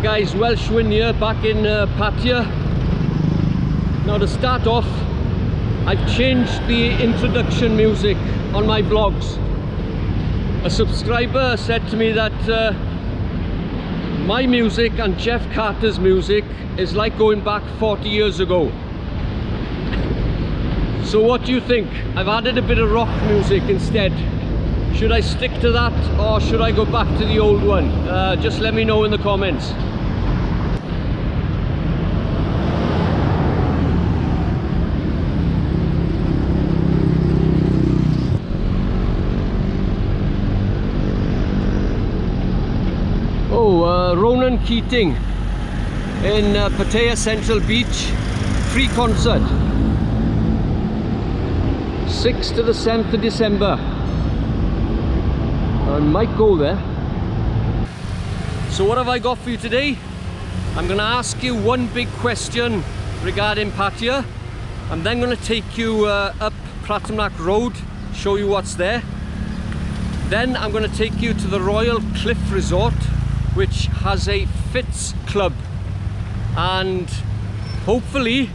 Right guys, Welsh Win here, back in Pattaya. Now to start off, I've changed the introduction music on my vlogs. A subscriber said to me that my music and Jeff Carter's music is like going back 40 years ago. So what do you think? I've added a bit of rock music instead. Should I stick to that or should I go back to the old one? Just let me know in the comments. Ronan Keating in Pattaya Central Beach, free concert, 6th to the 7th of December. I might go there. So what have I got for you today? I'm going to ask you one big question regarding Pattaya. I'm then going to take you up Pratumnak Road, show you what's there. Then I'm going to take you to the Royal Cliff Resort, which has a Fitz club, and hopefully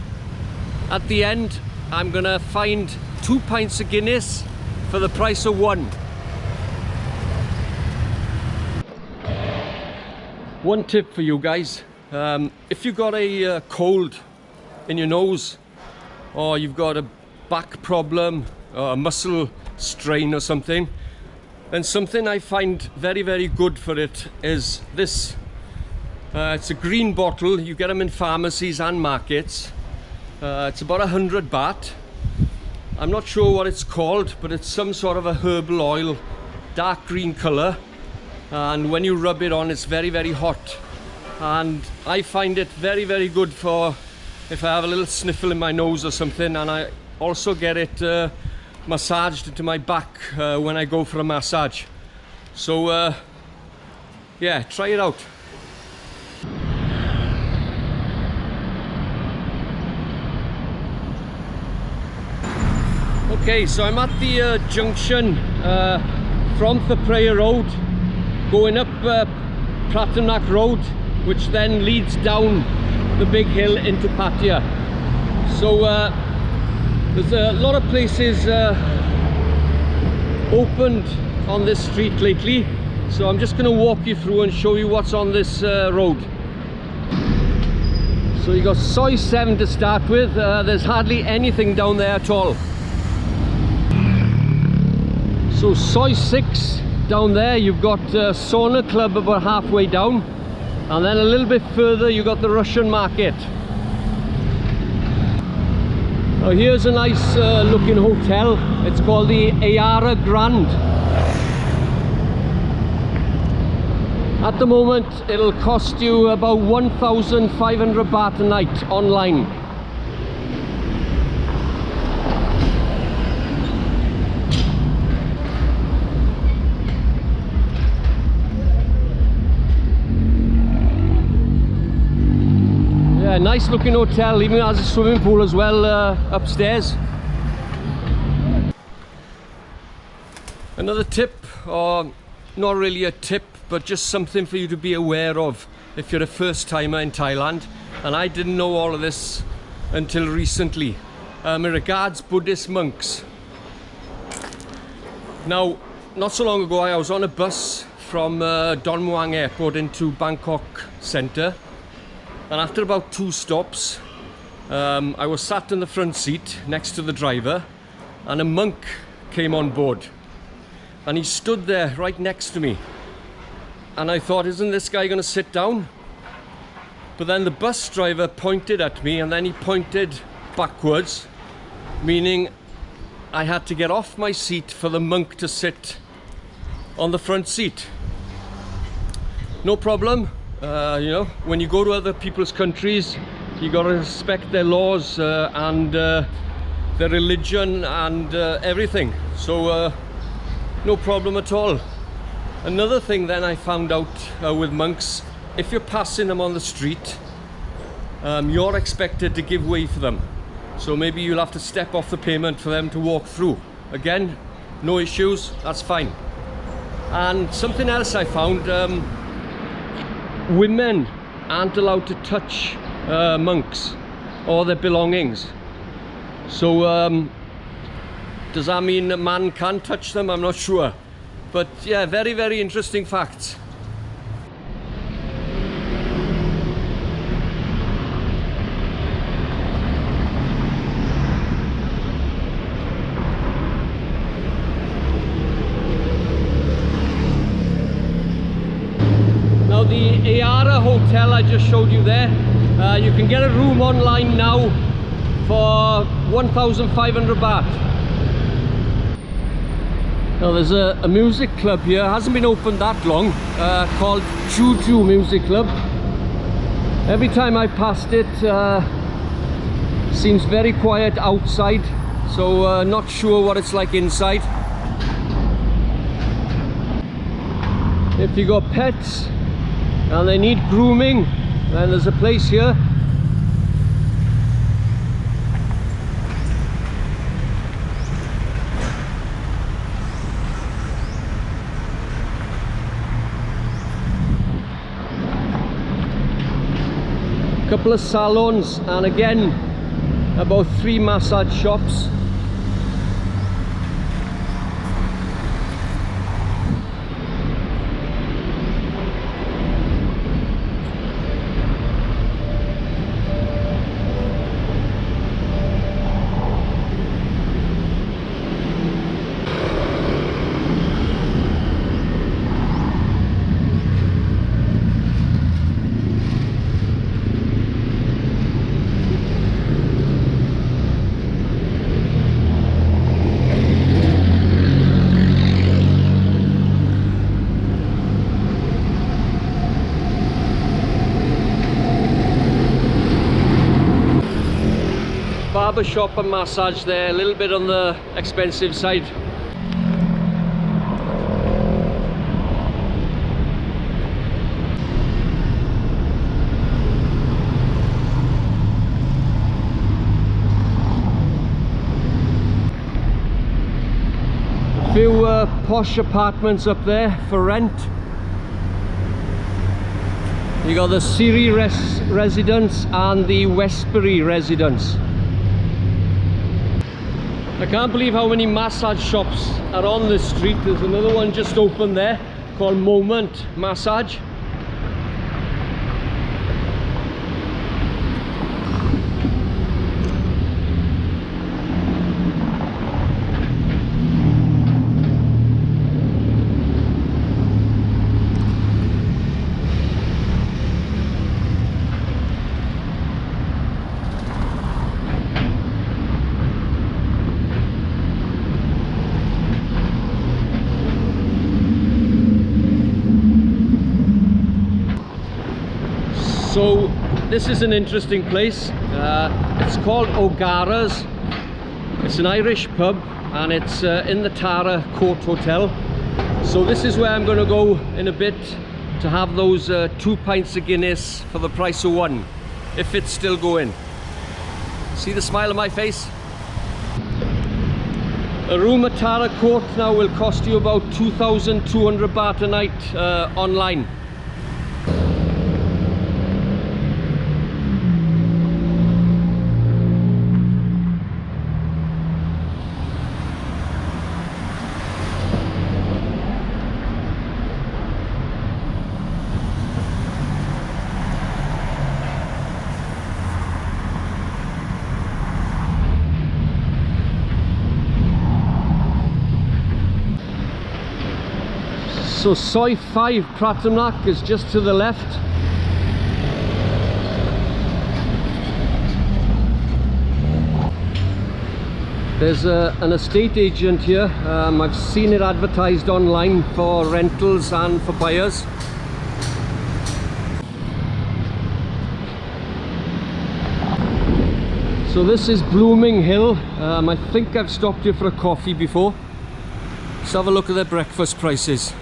at the end I'm going to find 2 pints of Guinness for the price of 1. One tip for you guys, if you've got a cold in your nose, or you've got a back problem or a muscle strain or something, then something I find very, very good for it is this. It's a green bottle. You get them in pharmacies and markets. It's about 100 baht. I'm not sure what it's called, but it's some sort of a herbal oil, dark green color. And when you rub it on, it's very, very hot. And I find it very, very good for if I have a little sniffle in my nose or something. And I also get it massaged into my back when I go for a massage. So yeah, try it out. Okay, so I'm at the junction from Pattaya Road, going up Pratumnak Road, which then leads down the big hill into Pattaya. So there's a lot of places opened on this street lately, so I'm just going to walk you through and show you what's on this road. So you got Soi 7 to start with. There's hardly anything down there at all. So Soi 6 down there, you've got Sauna Club about halfway down, and then a little bit further you got the Russian market. Now here's a nice looking hotel. It's called the Agaras Grand. At the moment it'll cost you about 1,500 baht a night online. Yeah, nice looking hotel, even has a swimming pool as well upstairs. Another tip, or not really a tip, but just something for you to be aware of if you're a first timer in Thailand, and I didn't know all of this until recently. It regards Buddhist monks. Now, not so long ago I was on a bus from Don Muang Airport into Bangkok Centre. And after about 2 stops, I was sat in the front seat next to the driver, and a monk came on board. And he stood there right next to me. And I thought, isn't this guy going to sit down? But then the bus driver pointed at me, and then he pointed backwards, meaning I had to get off my seat for the monk to sit on the front seat. No problem. You know, when you go to other people's countries, you got to respect their laws and their religion and everything. So no problem at all. Another thing then I found out with monks, if you're passing them on the street, you're expected to give way for them. So maybe you'll have to step off the pavement for them to walk through. Again, no issues, that's fine. And something else I found, women aren't allowed to touch monks or their belongings. So does that mean a man can touch them? I'm not sure. But yeah, very, very interesting facts. Now the Agaras hotel I just showed you there, you can get a room online now for 1,500 baht. Now there's a music club here, it hasn't been opened that long, called Juju Music Club. Every time I passed it, seems very quiet outside, so not sure what it's like inside. If you got pets and they need grooming, then there's a place here. Couple of salons, and again about 3 massage shops. Barber shop and massage there, a little bit on the expensive side. A few posh apartments up there for rent. You got the Siri residence and the Westbury residence. I can't believe how many massage shops are on this street. There's another one just opened there called Moment Massage. So this is an interesting place. It's called Agaras. It's an Irish pub and it's in the Tara Court Hotel. So this is where I'm going to go in a bit to have those 2 pints of Guinness for the price of 1, if it's still going. See the smile on my face? A room at Tara Court now will cost you about 2,200 baht a night online. So Soi 5 Pratumnak is just to the left. There's an estate agent here. I've seen it advertised online for rentals and for buyers. So this is Blooming Hill. I think I've stopped here for a coffee before. Let's have a look at their breakfast prices.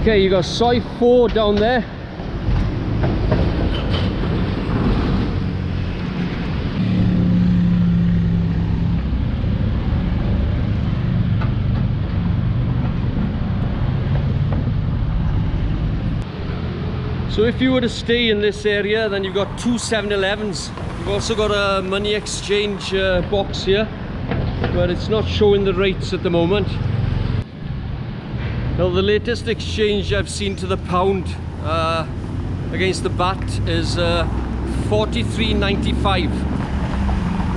Okay, you got soy 4 down there. So if you were to stay in this area, then you've got 2 7-Elevens. You've also got a money exchange box here, but it's not showing the rates at the moment. Now the latest exchange I've seen to the pound against the baht is 43.95,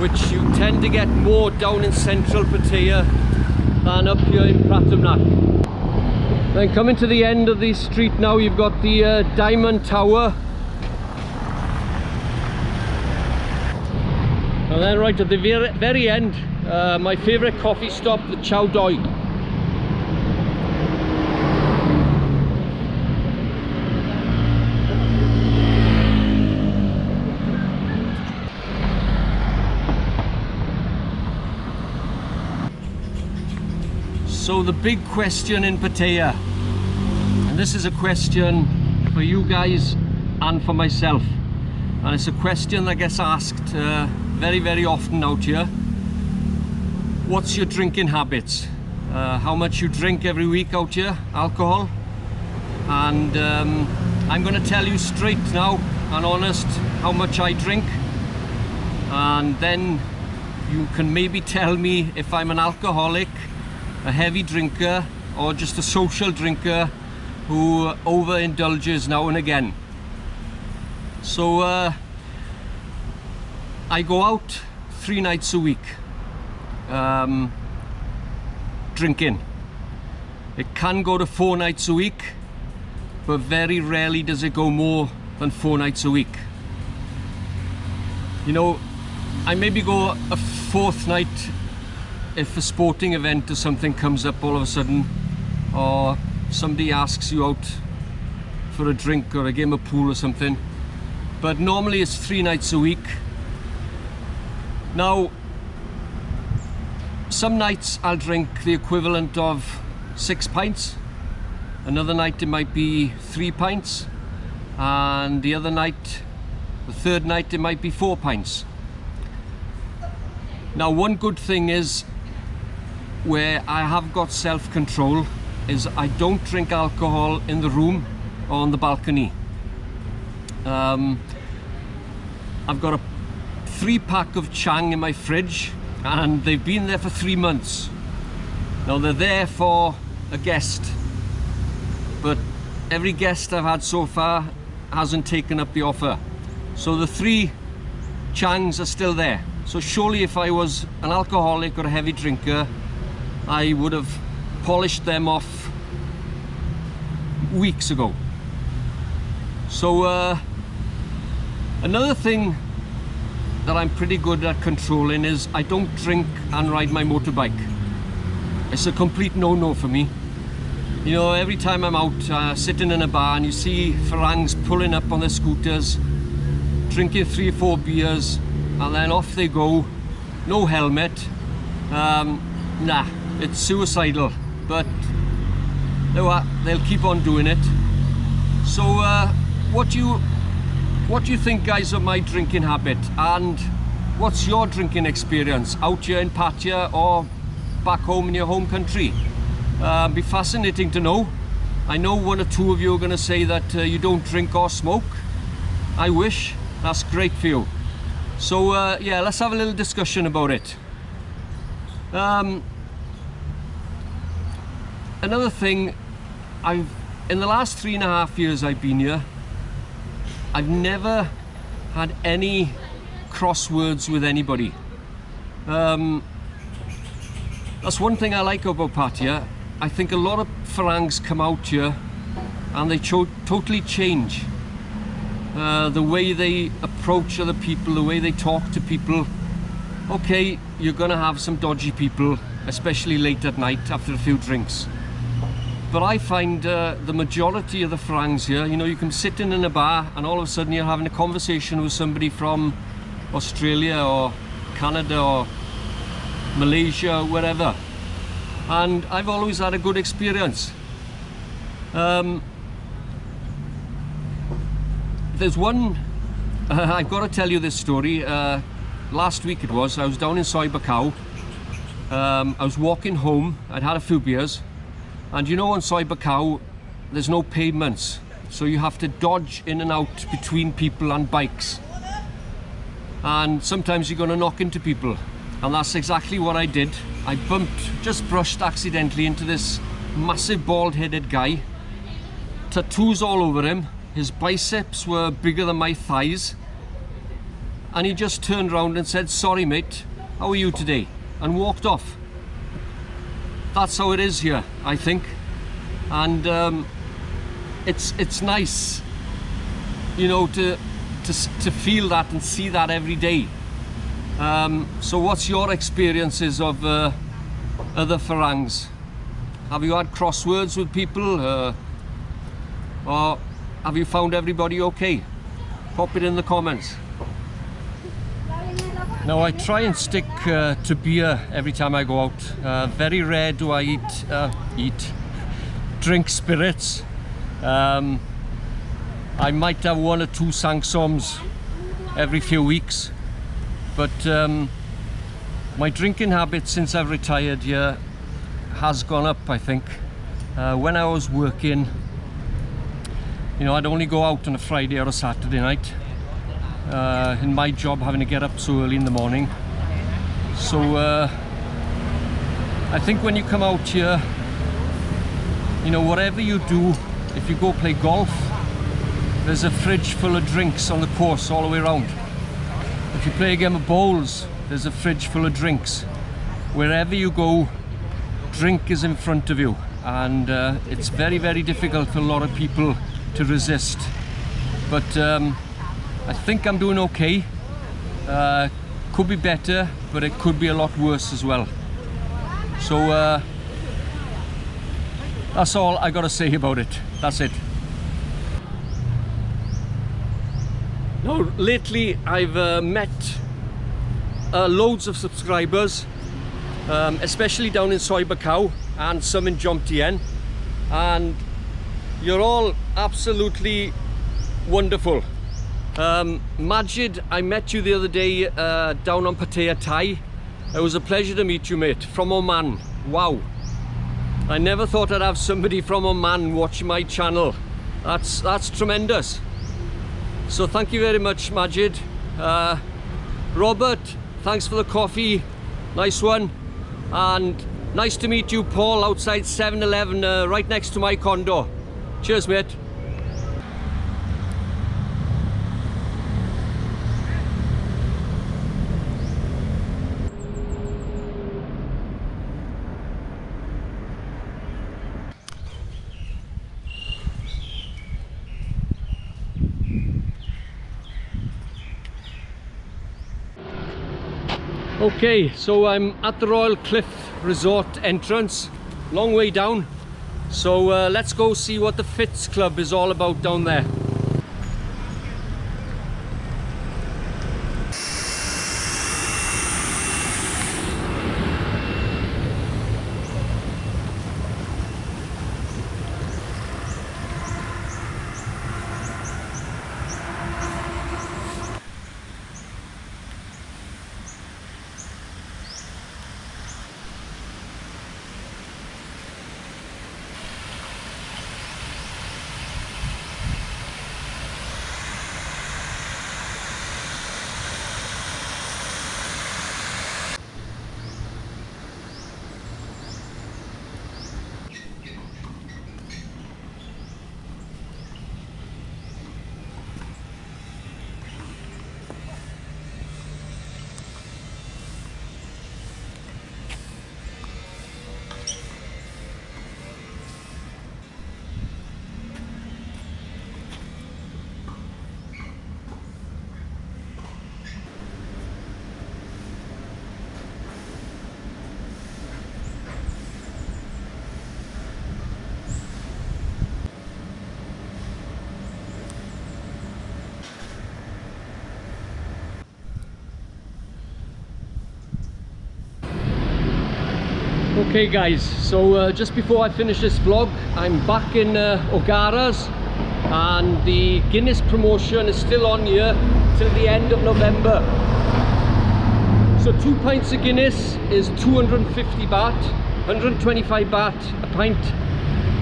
which you tend to get more down in central Pattaya than up here in Pratumnak. Then coming to the end of the street now, you've got the Diamond Tower. And then right at the very end, my favourite coffee stop, the Chow Doi. So the big question in Pattaya, and this is a question for you guys and for myself, and it's a question that gets asked very, very often out here. What's your drinking habits? How much you drink every week out here, alcohol? And I'm going to tell you straight now and honest how much I drink, and then you can maybe tell me if I'm an alcoholic, a heavy drinker, or just a social drinker who overindulges now and again. So I go out 3 nights a week drinking. It can go to 4 nights a week, but very rarely does it go more than 4 nights a week. You know, I maybe go a 4th night if a sporting event or something comes up all of a sudden, or somebody asks you out for a drink or a game of pool or something. But normally it's 3 nights a week. Now, some nights I'll drink the equivalent of 6 pints. Another night it might be 3 pints. And the other night, the 3rd night, it might be 4 pints. Now, one good thing is, where I have got self-control, is I don't drink alcohol in the room or on the balcony. I've got a 3-pack of Chang in my fridge, and they've been there for 3 months. Now they're there for a guest, but every guest I've had so far hasn't taken up the offer. So the 3 Changs are still there. So surely if I was an alcoholic or a heavy drinker, I would have polished them off weeks ago. So another thing that I'm pretty good at controlling is I don't drink and ride my motorbike. It's a complete no-no for me. You know, every time I'm out sitting in a bar and you see Farangs pulling up on their scooters, drinking 3 or 4 beers, and then off they go, no helmet. Nah, it's suicidal, but they'll keep on doing it. So what do you think, guys, of my drinking habit, and what's your drinking experience out here in Pattaya or back home in your home country? Be fascinating to know. I know 1 or 2 of you are going to say that you don't drink or smoke. I wish. That's great for you. So yeah, let's have a little discussion about it. Another thing, in the last 3.5 years I've been here, I've never had any crosswords with anybody. That's one thing I like about Pattaya. I think a lot of Farangs come out here and they totally change. The way they approach other people, the way they talk to people. Okay, you're gonna have some dodgy people, especially late at night after a few drinks. But I find the majority of the Farangs here, you know, you can sit in a bar and all of a sudden you're having a conversation with somebody from Australia or Canada or Malaysia or wherever. And I've always had a good experience. There's one, I've got to tell you this story. Last week it was, I was down in Soy Bacau. I was walking home, I'd had a few beers, and you know on Soy Bacau there's no pavements, so you have to dodge in and out between people and bikes, and sometimes you're going to knock into people, and that's exactly what I did. I just brushed accidentally into this massive bald-headed guy, tattoos all over him, his biceps were bigger than my thighs, and he just turned around and said, "Sorry mate, how are you today?" and walked off. That's how it is here, I think, and it's nice, you know, to feel that and see that every day. So what's your experiences of other Farangs? Have you had crosswords with people, or have you found everybody okay? Pop it in the comments. Now I try and stick to beer every time I go out. Very rare do I drink spirits. I might have one or two Sangsoms every few weeks, but my drinking habit since I've retired here has gone up, I think. When I was working, you know, I'd only go out on a Friday or a Saturday night. In my job, having to get up so early in the morning. So I think when you come out here, you know, whatever you do, if you go play golf, there's a fridge full of drinks on the course all the way around. If you play a game of bowls, there's a fridge full of drinks. Wherever you go, drink is in front of you, and it's very, very difficult for a lot of people to resist. But I think I'm doing okay. Could be better, but it could be a lot worse as well. So that's all I gotta say about it. That's it. Now, lately I've met loads of subscribers, especially down in Soy Bacau and some in Jomtien, and you're all absolutely wonderful. Majid, I met you the other day down on Pattaya, Thai. It was a pleasure to meet you, mate, from Oman. Wow, I never thought I'd have somebody from Oman watching my channel. That's tremendous. So thank you very much, Majid. Robert, thanks for the coffee, nice one. And nice to meet you, Paul, outside 7-Eleven right next to my condo. Cheers, mate. Okay, so I'm at the Royal Cliff Resort entrance, long way down. So let's go see what the Fitz Club is all about down there. Okay guys, so just before I finish this vlog, I'm back in Agaras, and the Guinness promotion is still on here till the end of November. So 2 pints of Guinness is 250 baht, 125 baht a pint.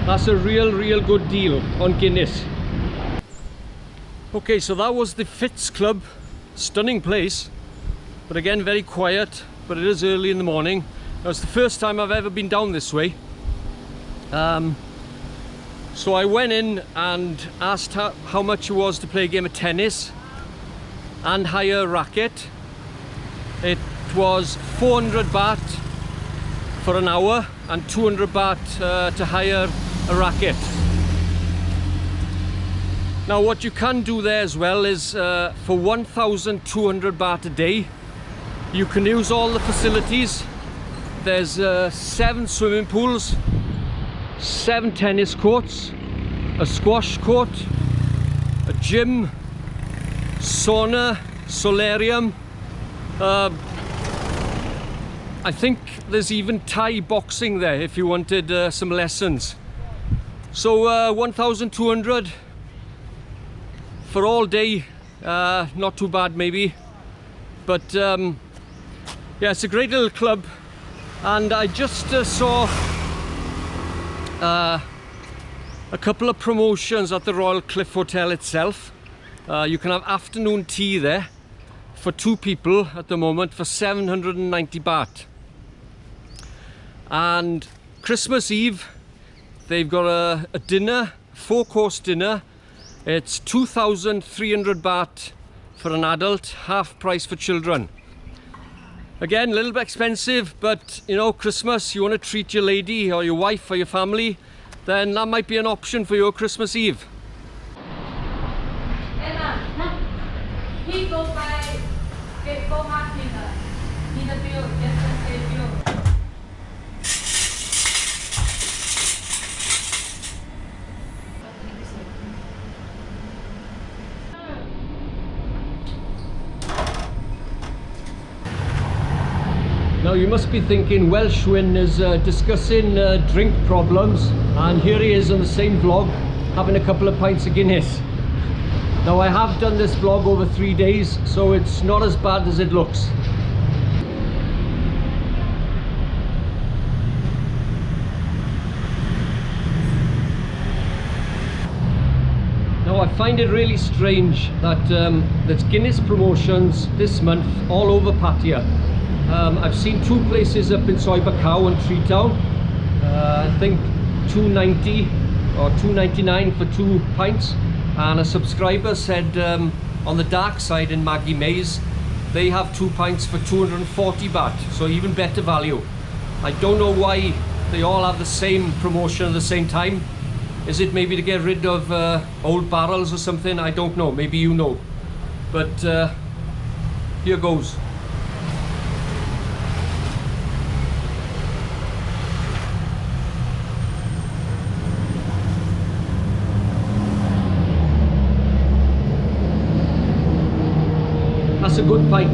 That's a real good deal on Guinness. Okay, so that was the Fitz club. Stunning place, but again very quiet, but it is early in the morning. It's the first time I've ever been down this way. So I went in and asked how much it was to play a game of tennis and hire a racket. It was 400 baht for an hour and 200 baht to hire a racket. Now what you can do there as well is for 1,200 baht a day, you can use all the facilities. There's 7 swimming pools, 7 tennis courts, a squash court, a gym, sauna, solarium. I think there's even Thai boxing there if you wanted some lessons. So 1,200 for all day, not too bad maybe. But yeah, it's a great little club. And I just saw a couple of promotions at the Royal Cliff Hotel itself. You can have afternoon tea there for 2 people at the moment for 790 baht. And Christmas Eve, they've got a dinner, 4-course dinner. It's 2,300 baht for an adult, half price for children. Again, a little bit expensive, but you know, Christmas, you want to treat your lady or your wife or your family, then that might be an option for your Christmas Eve. Now you must be thinking Welshwin is discussing drink problems, and here he is on the same vlog having a couple of pints of Guinness. Now I have done this vlog over 3 days, so it's not as bad as it looks. Now I find it really strange that there's Guinness promotions this month all over Pattaya. I've seen 2 places up in Soi Buakhao and Tree Town. I think 290 or 299 for 2 pints. And a subscriber said on the dark side in Maggie Mays, they have 2 pints for 240 baht, so even better value. I don't know why they all have the same promotion at the same time. Is it maybe to get rid of old barrels or something? I don't know, maybe you know. But here goes. That's a good pint.